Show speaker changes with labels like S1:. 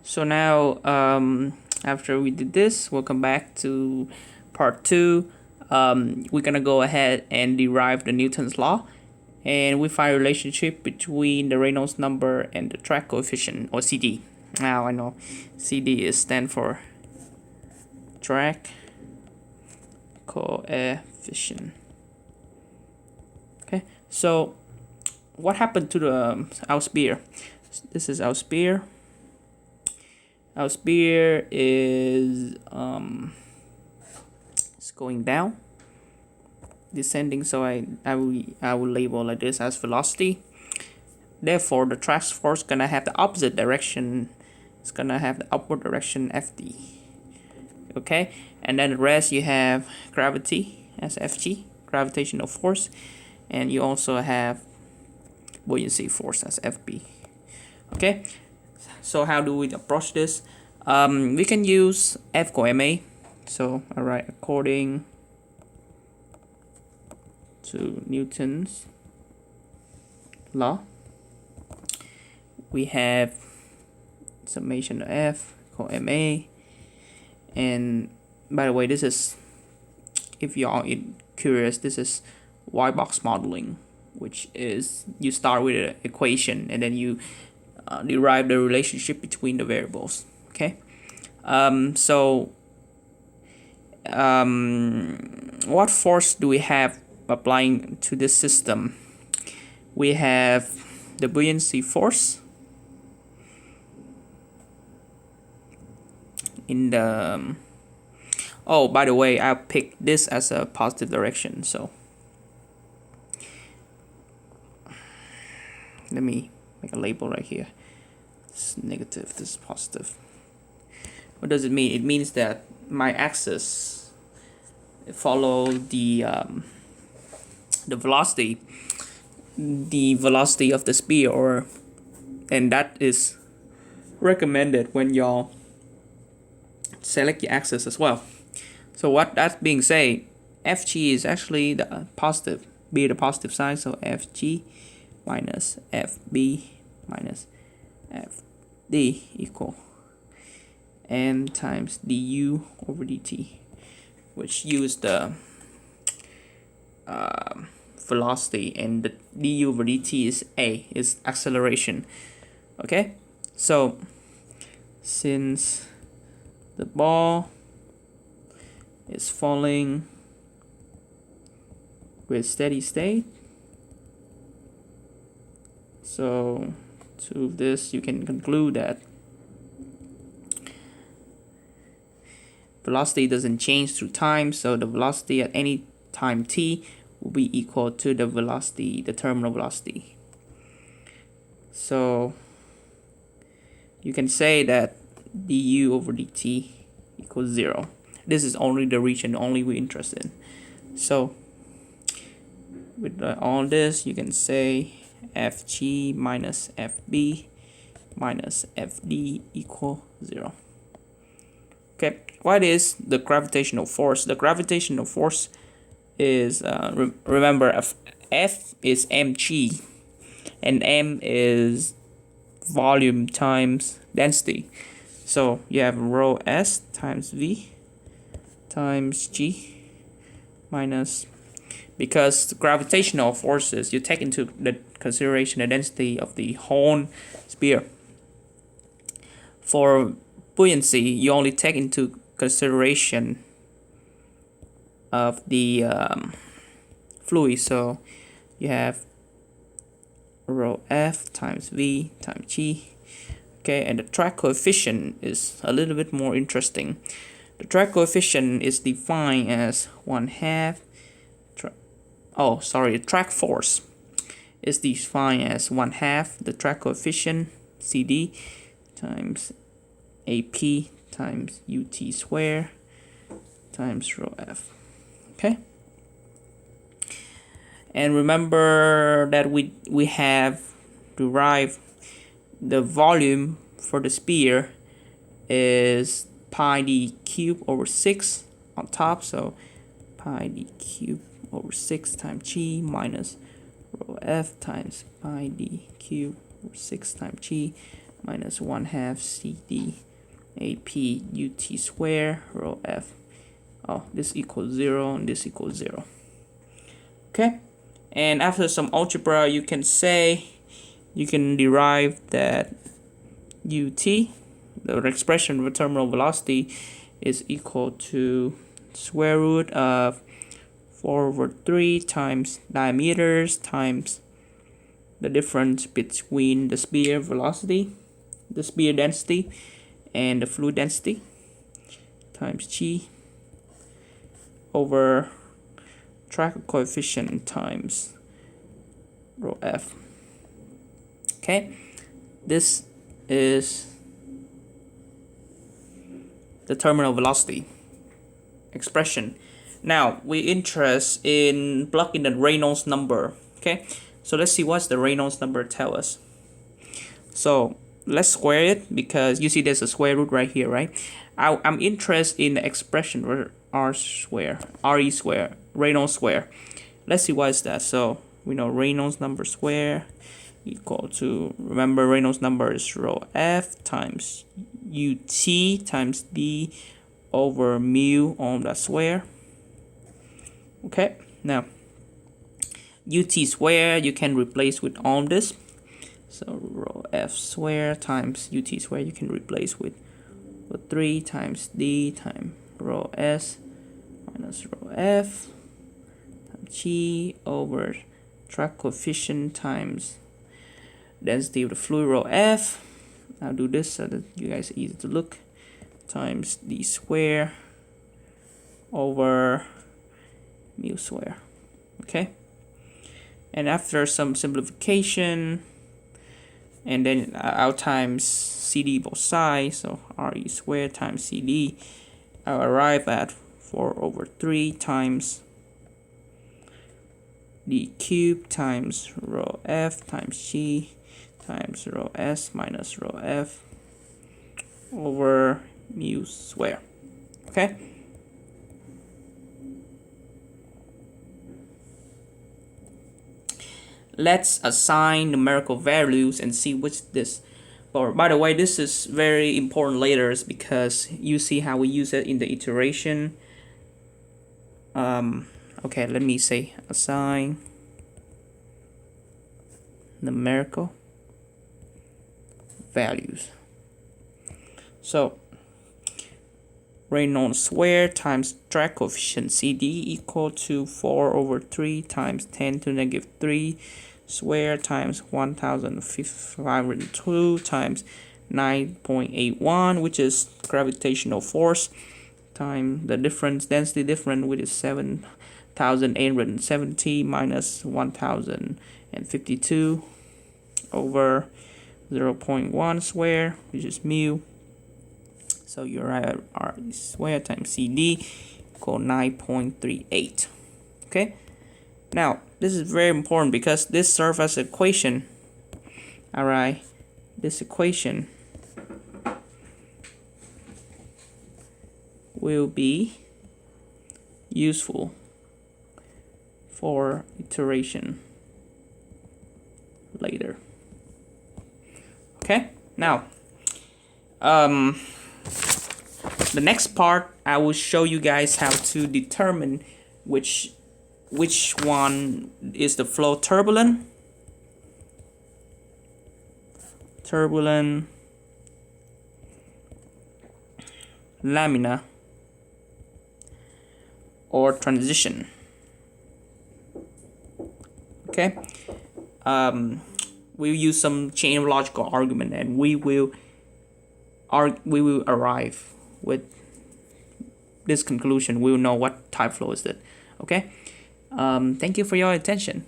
S1: So now, after we did this, we'll come back to part 2. We're gonna go ahead and derive the Newton's law, and we find a relationship between the Reynolds number and the track coefficient, or CD. Now I know CD is stand for track coefficient. Okay, so what happened to the our sphere? This is our sphere. Our sphere is it's going down, descending. So I will label like this as velocity. Therefore, the track force gonna have the opposite direction. It's gonna have the upward direction Fd. Okay, and then the rest you have gravity as Fg, gravitational force, and you also have buoyancy force as Fb. Okay, so how do we approach this? We can use F co ma. So alright, according to Newton's law, we have summation of F co ma. And by the way, this is, if you are curious, this is Y box modeling, which is you start with an equation and then you derive the relationship between the variables. Okay, what force do we have applying to this system? We have the buoyancy force in the oh, by the way, I picked this as a positive direction, so let me make a label right here. This is negative, this is positive. What does it mean? It means that my axis follow the velocity of the sphere, and that is recommended when y'all select the axis as well. So what that being said, Fg is actually the positive, be the positive side, so Fg minus Fb minus Fd equal m times du over dt, which use the velocity, and the du over dt is a, is acceleration. Okay, so since the ball is falling with steady state, so to this you can conclude that velocity doesn't change through time, so the velocity at any time t will be equal to the velocity, the terminal velocity. So you can say that du over dt equals 0. This is only the region only we're interested in. So with all this, you can say Fg minus Fb minus Fd equal 0. Okay, what is the gravitational force? The gravitational force is, remember, F is mg, and m is volume times density. So you have rho s times v times g minus, because the gravitational forces, you take into the consideration the density of the whole sphere. For buoyancy, you only take into consideration of the fluid, so you have rho f times v times g. Okay, and the track coefficient is a little bit more interesting. The track coefficient is defined as 1/2. The track force is defined as 1/2 the track coefficient CD times AP times UT square times rho F. Okay. And remember that we have derived the volume for the sphere is pi d cubed over 6 on top, so pi d cubed over 6 times g minus rho f times pi d cubed over 6 times g minus 1/2 CD AP UT square rho F. Oh, this equals 0 and this equals 0. Okay, and after some algebra, you can derive that UT, the expression of terminal velocity, is equal to square root of 4/3 times diameters times the difference between the sphere velocity, the sphere density, and the fluid density times G over track coefficient times rho F. Okay, this is the terminal velocity expression. Now we interest in plugging the Reynolds number. Okay, so let's see what's the Reynolds number tell us. So let's square it, because you see there's a square root right here, right? I'm interested in the expression R square, RE square, Reynolds square. Let's see what is that. So we know Reynolds number square equal to, remember Reynolds number is rho F times UT times D over mu on the square. Okay, now UT square you can replace with on this. So rho F square times UT square you can replace with 3 times D times rho S minus rho F times G over track coefficient times density of the fluid rho F. I'll do this so that you guys are easy to look, times D square over mu square. Okay, and after some simplification, and then I'll times CD both sides, so RE square times CD, I'll arrive at 4/3 times D cubed times rho F times G times rho S minus rho F over mu square. Okay, let's assign numerical values and see which this. Or by the way, this is very important later, because you see how we use it in the iteration. Okay, let me say assign numerical values. So Reynolds square times track coefficient CD equal to 4/3 times 10 to the negative 3 square times 1502 times 9.81, which is gravitational force, times the difference, density difference, which is 7,870 minus 1,052 over 0.1 square, which is mu. So you arrive at R square times CD equal 9.38. Okay, now this is very important because this serves as an equation. Alright, this equation will be useful for iteration later. Okay, now the next part I will show you guys how to determine which one is the flow: turbulent, laminar, or transition. Okay, we'll use some chain of logical argument, and we will arrive with this conclusion. We will know what type flow is it. Okay, thank you for your attention.